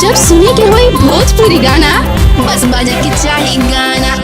जब सुने के होई भोजपुरी गाना बस बजे के चाही गाना।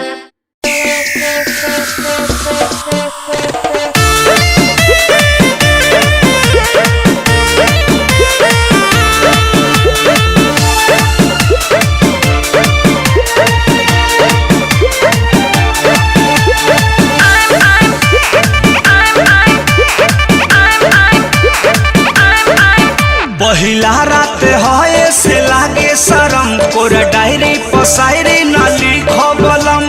पहिला रात है से लागे शरम कोर डायरी पसायरी न लिखबलम।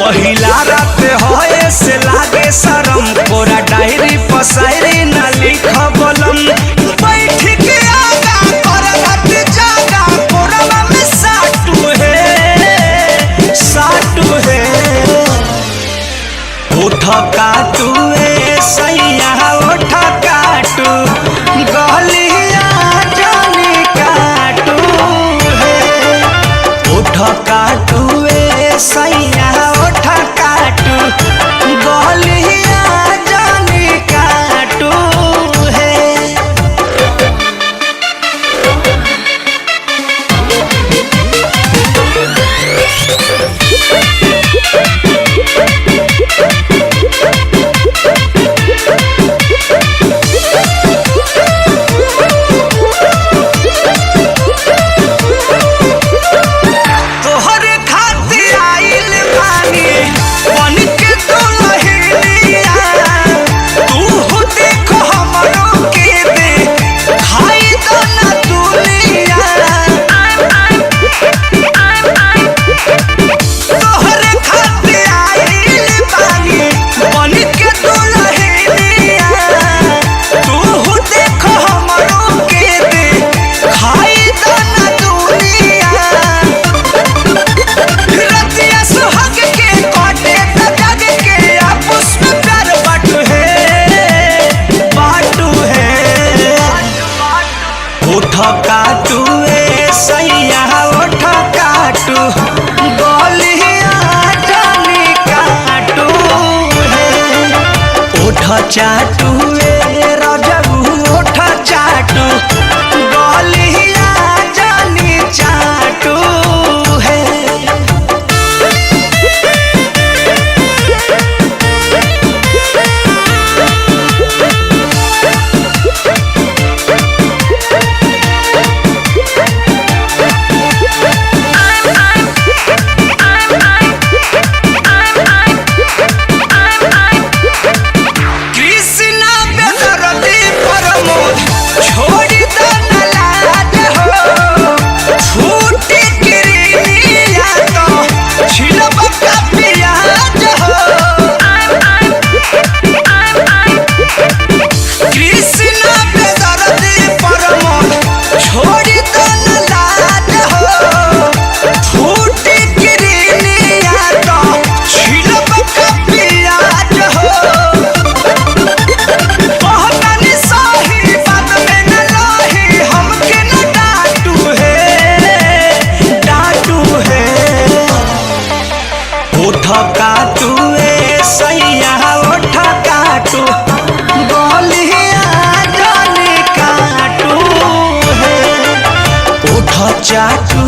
पहिला रात है से लागे शरम कोर डायरी पसायरी न लिखबलम। बैठ के आगा करत जागा कोरवा में साटू है उठ काटू सैया उठ काटू गलिया जानी काटू है उठ काटू सैया उठ काटू गलिया जानी काटू है। उठ काटू सैया उठ काटू गलिया जानी काटू है उठ चाटू रजबू उठ चाटू गलिया जानी चाटू है। उठ काटू सैया उठ काटू गलिया जानी काटू है उठ चाटू